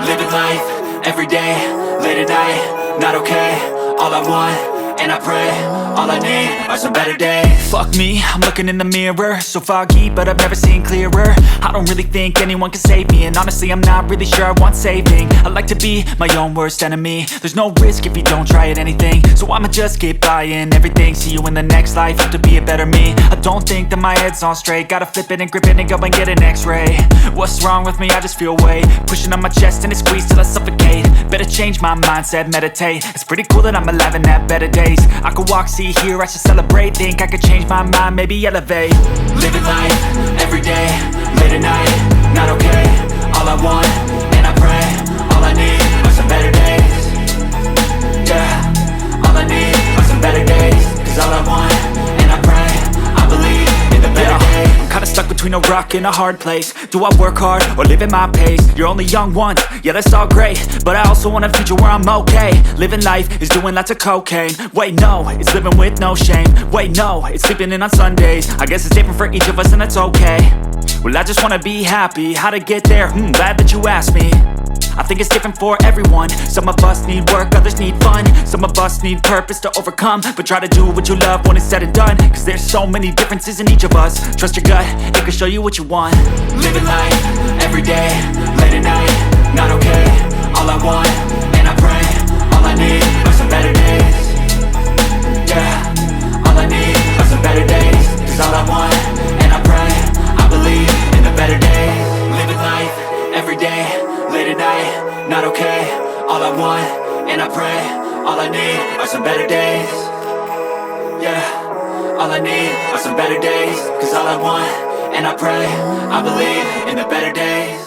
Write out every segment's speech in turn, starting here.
Living life, everyday, late at night, not okay. All I want, and I pray, all I need are some better days. Fuck me, I'm looking in the mirror, so foggy, but I've never seen clearer. I don't really think anyone can save me, and honestly I'm not really sure I want saving. I like to be my own worst enemy. There's no risk if you don't try at anything, so I'ma just keep buying everything. See you in the next life, have to be a better me. I don't think that my head's on straight, gotta flip it and grip it and go and get an x-ray. What's wrong with me? I just feel weight pushing on my chest and it squeezes till I suffocate. Better change my mindset, meditate. It's pretty cool that I'm alive and have better days. I could walk, see, hear, I should celebrate. Think I could change my mind, maybe elevate. Living life, everyday, late at night, not okay. All I want, and I pray, all I need are some better days. Yeah, all I need are some better days. Cause all I want, and I pray, I believe in the better days. I'm kinda stuck between a rock and a hard place. Do I work hard or live at my pace? You're only young once, yeah that's all great, but I also want a future where I'm okay. Living life is doing lots of cocaine. Wait no, it's living with no shame. Wait no, it's sleeping in on Sundays. I guess it's different for each of us and that's okay. Well I just wanna be happy, how to get there? Glad that you asked me. I think it's different for everyone. Some of us need work, others need fun. Some of us need purpose to overcome. But try to do what you love when it's said and done. Cause there's so many differences in each of us. Trust your gut, it can show you what you want. Living life, everyday, late at night, not okay. All I want, and I pray, all I need are some better days. Yeah, all I need are some better days. Cause all I want, and I pray, I believe in the better days. Living life, everyday, late at night, not okay. All I want, and I pray, all I need are some better days. Yeah, all I need are some better days. Cause all I want, and I pray, I believe in the better days.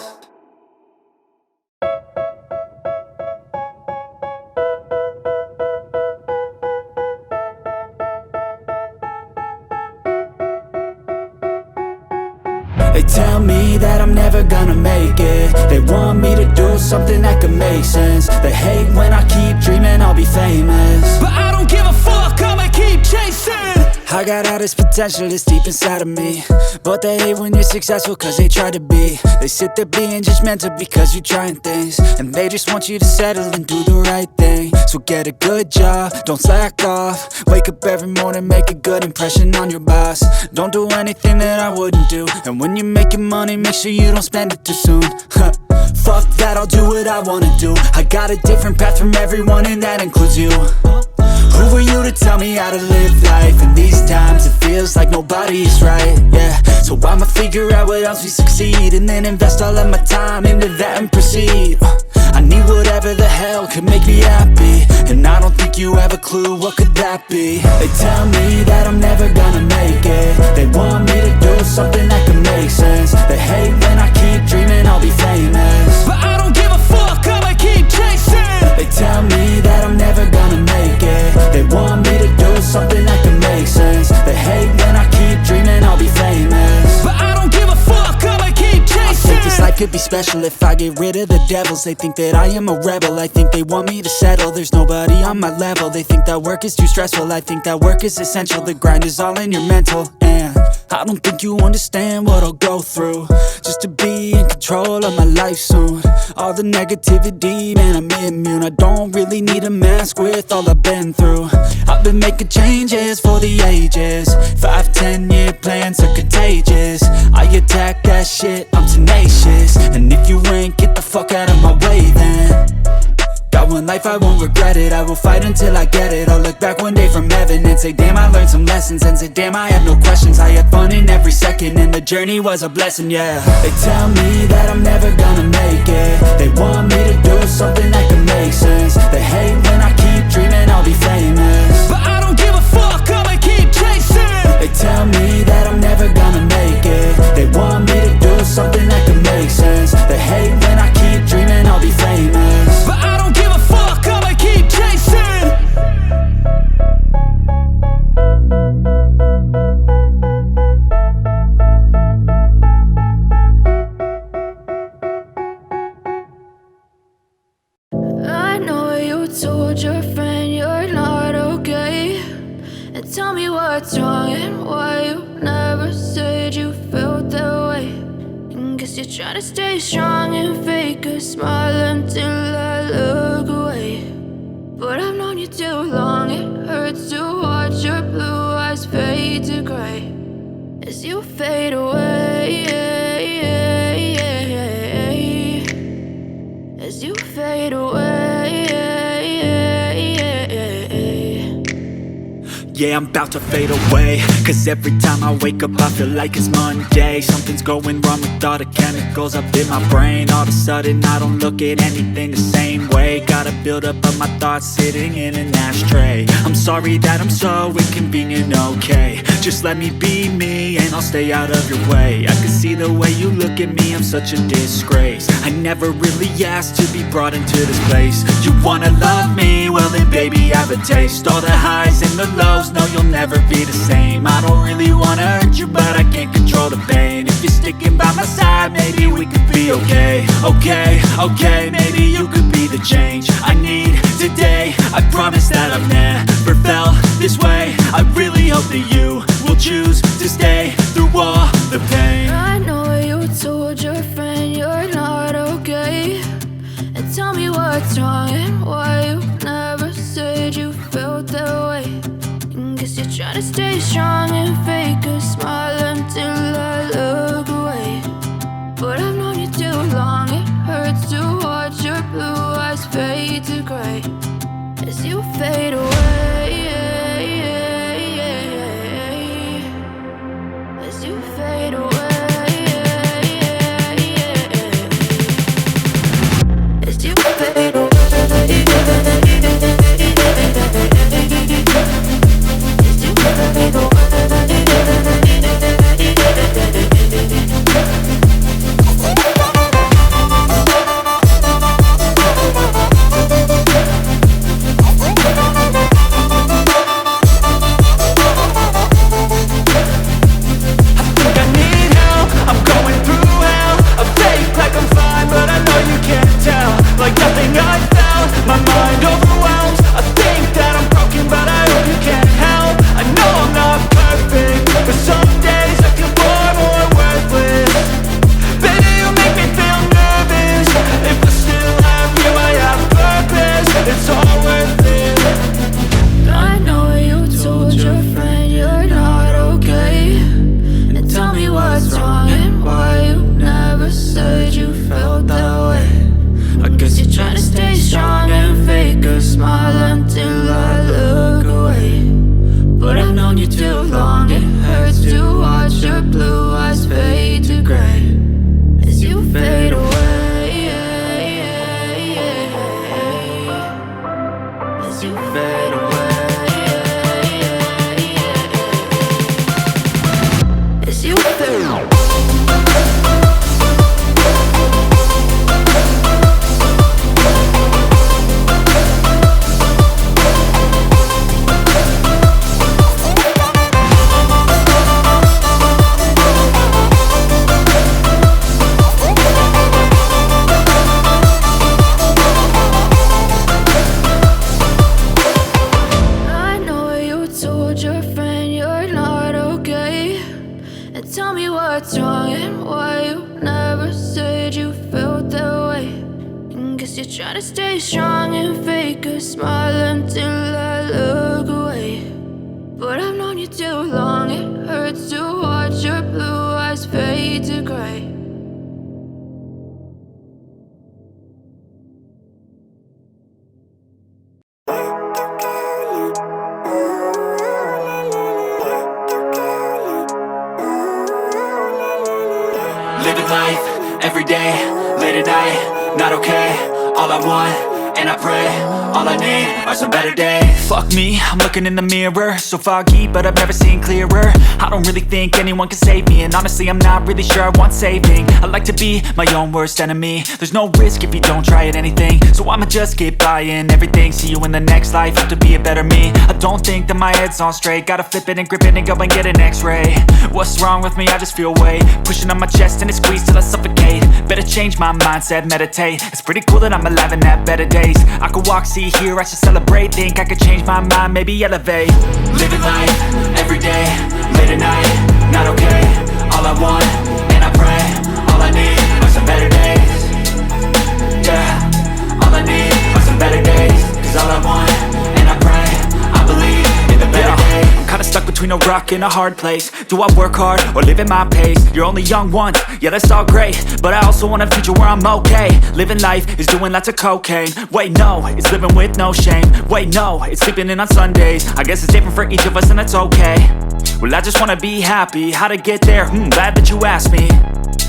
They tell me that I'm never gonna make it. They want me to do something that could make sense. They hate when I keep dreaming I'll be famous, but I don't give a fuck, I'ma keep chasing. I got all this potential that's deep inside of me, but they hate when you're successful cause they try to be. They sit there being judgmental because you're trying things, and they just want you to settle and do the right thing. So get a good job, don't slack off. Wake up every morning, make a good impression on your boss. Don't do anything that I wouldn't do, and when you're making money, make sure you don't spend it too soon. Fuck that, I'll do what I wanna do. I got a different path from everyone and that includes you. Who are you to tell me how to live life? In these times it feels like nobody's right, yeah. So I'ma figure out what else we succeed, and then invest all of my time into that and proceed. I need whatever the hell could make me happy, and I don't think you have a clue what could that be. They tell me that I'm never gonna make it. They want me to do something that can make sense. They hate when I keep dreaming I'll be famous, but I don't give a fuck, I'ma keep chasing. They tell me that I'm never gonna make it. They want me to do something that can make sense. They hate when I keep dreaming I'll be famous, but I don't give a fuck, I'ma keep chasing. I think this life could be special if I get rid of the devils. They think that I am a rebel, I think they want me to settle. There's nobody on my level. They think that work is too stressful, I think that work is essential. The grind is all in your mental, and I don't think you understand what I'll go through just to be in control of my life soon. All the negativity, man, I'm immune. I don't really need a mask with all I've been through. I've been making changes for the ages. 5-10 year plans are contagious. I attack that shit, I'm tenacious. And if you ain't, get the fuck out of my way then. Got one life, I won't regret it. I will fight until I get it. I'll look back one day from heaven and say damn, I learned some lessons. And say damn, I had no questions. I had fun in every second, and the journey was a blessing, yeah. They tell me that I'm never gonna make it. They want me to do something that can make sense. They hate when I keep dreaming I'll be famous, but I don't give a fuck, I'ma keep chasing. They tell me that I'm never gonna make it. They want me to do something that can make sense. They hate when I keep dreaming I'll be famous, but I don't give a fuck, I'ma keep chasing. I know you told your friend you're not okay, and tell me what's wrong and why you never said you felt that way. And guess you're trying to stay strong and fake a smile until I look away. But I've known you too long, it hurts to watch your blue eyes fade to gray as you fade away, as you fade away. Yeah, I'm about to fade away, cause every time I wake up I feel like it's Monday. Something's going wrong with all the chemicals up in my brain. All of a sudden I don't look at anything the same way. Gotta build up of my thoughts sitting in an ashtray. I'm sorry that I'm so inconvenient, okay. Just let me be me and I'll stay out of your way. I can see the way you look at me, I'm such a disgrace. I never really asked to be brought into this place. You wanna love me? Well then baby have a taste. All the highs and the lows, no, you'll never be the same. I don't really wanna hurt you, but I can't control the pain. If you're sticking by my side, maybe we could be okay. Okay, maybe you could be the change I need today. I promise that I've never felt this way. I really hope that you will choose to stay through all the pain. I know you told your friend you're not okay, and tell me what's wrong and why you never said you felt that way. Guess you're trying to stay strong and fake a smile until I look away. But I've known you too long, it hurts to watch your blue eyes fade to gray as you fade away, as you fade away, as you fade away. Living life, every day, late at night, not okay. All I want, and I pray, all I need are some better days. Fuck me, I'm looking in the mirror, so foggy, but I've never seen clearer. I don't really think anyone can save me, and honestly I'm not really sure I want saving. I like to be my own worst enemy. There's no risk if you don't try at anything, so I'ma just keep buying everything. See you in the next life, have to be a better me. I don't think that my head's on straight, gotta flip it and grip it and go and get an x-ray. What's wrong with me? I just feel weight pushing on my chest and it squeezes till I suffocate. Better change my mindset, meditate. It's pretty cool that I'm alive and have better days. I could walk, see, hear, I should celebrate. Think I could change my mind, maybe elevate. Living life, every day, late at night, not okay. All I want, and I pray, all I need rock in a hard place. Do I work hard or live at my pace? You're only young once, yeah that's all great, but I also want a future where I'm okay. Living life is doing lots of cocaine. Wait no, it's living with no shame. Wait no, it's sleeping in on Sundays. I guess it's different for each of us and that's okay. Well I just wanna be happy, how to get there? Glad that you asked me.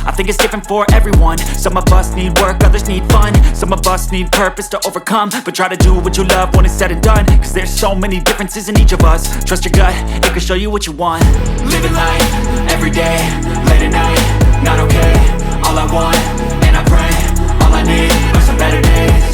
I think it's different for everyone. Some of us need work, others need fun. Some of us need purpose to overcome. But try to do what you love when it's said and done, cause there's so many differences in each of us. Trust your gut, it can show you what you want. Living life, everyday, late at night, not okay. All I want, and I pray, all I need are some better days.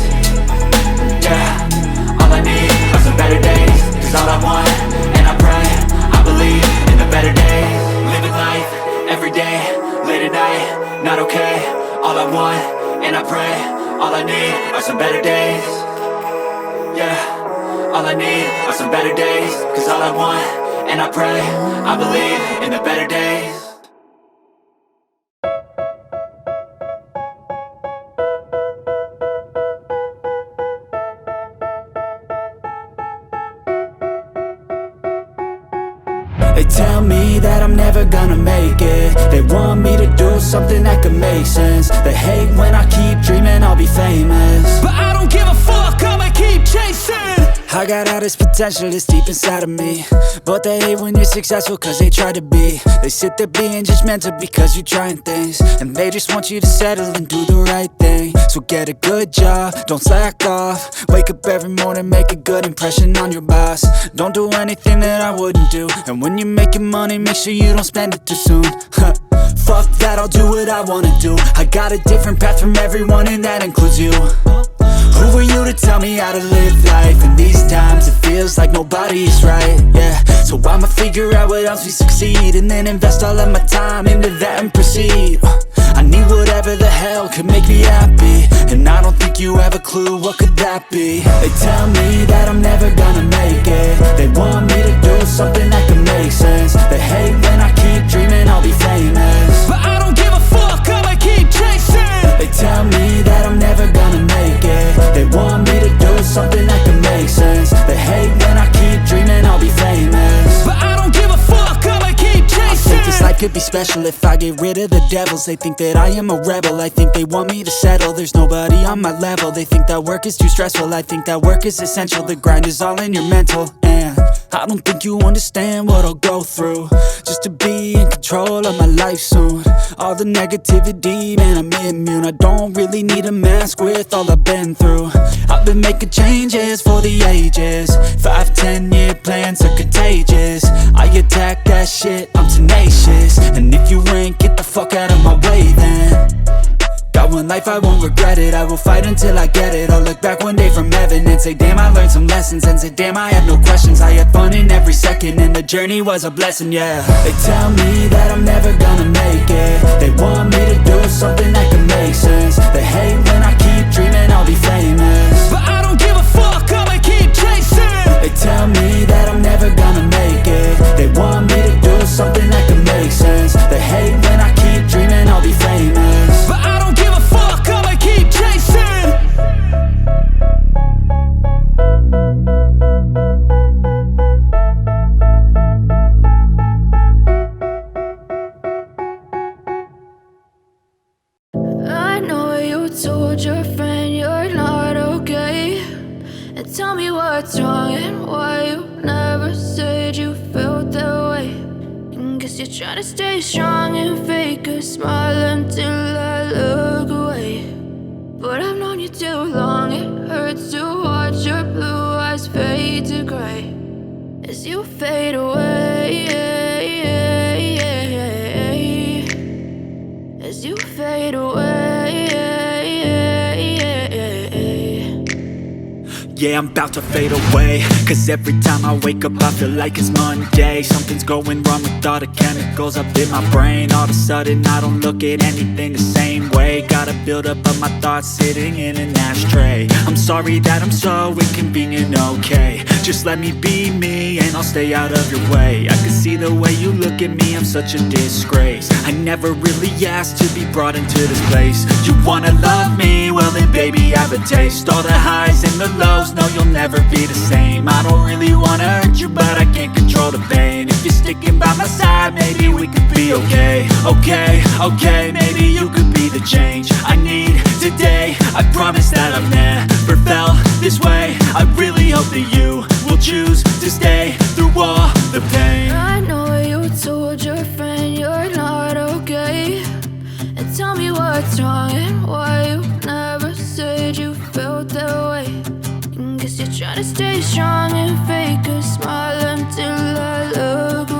Yeah, all I need are some better days. Cause all I want, and I pray, I believe in the better days. Living life, everyday, late at night, not okay. All I want, and I pray, all I need are some better days. Yeah, all I need are some better days. Cause all I want, and I pray, I believe in the better days. They tell me that I'm never gonna make it. They want me to do something that could make sense. They hate when I keep dreaming I'll be famous, but I don't give a fuck, I'ma keep chasing. I got all this potential that's deep inside of me, but they hate when you're successful cause they try to be. They sit there being judgmental because you're trying things, and they just want you to settle and do the right thing. So get a good job, don't slack off. Wake up every morning, make a good impression on your boss. Don't do anything that I wouldn't do, and when you're making money, make sure you don't spend it too soon. Fuck that, I'll do what I wanna do. I got a different path from everyone and that includes you. Who are you to tell me how to live life? In these times it feels like nobody is right, yeah. So I'ma figure out what else we succeed, and then invest all of my time into that and proceed. I need whatever the hell could make me happy, and I don't think you have a clue what could that be. They tell me that I'm never gonna make it. They want me to do something that could make sense. They hate when I keep dreaming I'll be famous, but I don't give a fuck, I'ma keep chasing. They tell me that I'm never gonna make it. They want me to do something that can make sense. They hate when I keep dreaming I'll be famous, but I don't give a fuck, I'ma keep chasing. I think this life could be special if I get rid of the devils. They think that I am a rebel, I think they want me to settle. There's nobody on my level. They think that work is too stressful, I think that work is essential. The grind is all in your mental, and I don't think you understand what I'll go through just to be in control of my life soon. All the negativity, man, I'm immune. I don't really need a mask with all I've been through. I've been making changes for the ages. 5-10 year plans are contagious. I attack that shit, I'm tenacious. And if you ain't, get the fuck out of my way then. Got one life, I won't regret it. I will fight until I get it. I'll look back one day from heaven and say damn, I learned some lessons, and say damn, I had no questions. I had fun in every second, and the journey was a blessing, yeah. They tell me that I'm never gonna make it. They want me to do something that can make sense. They hate when I keep dreaming I'll be famous, but I don't give a fuck, I'ma keep chasing. They tell me that I'm never gonna make it. They want me to do something that can make sense. They hate when I keep dreaming I'll be famous, but I don't give a fuck, I'ma keep chasing. I know you told your friend you're not okay, and tell me what's wrong and why you never said you felt that way. And guess you're trying to stay strong and fake a smile until I look away. But I've known you too long, it hurts to watch your blue eyes fade to gray as you fade away, as you fade away. Yeah, I'm about to fade away, cause every time I wake up I feel like it's Monday. Something's going wrong with all the chemicals up in my brain. All of a sudden I don't look at anything the same way. Got a buildup of my thoughts sitting in an ashtray. I'm sorry that I'm so inconvenient, okay. Just let me be me and I'll stay out of your way. I can see the way you look at me, I'm such a disgrace. I never really asked to be brought into this place. You wanna love me? Well then baby have a taste. All the highs and the lows, no you'll never be the same. I don't really wanna hurt you but I can't control the pain. If you're sticking by my side, maybe we could be okay. Okay, maybe you could be the change I need today. I promise that I've never felt this way. I really hope that you will choose to stay through all the pain. I know you told your friend you're not okay, and tell me what's wrong and why you never said you felt that way. And guess you're trying to stay strong and fake a smile until I look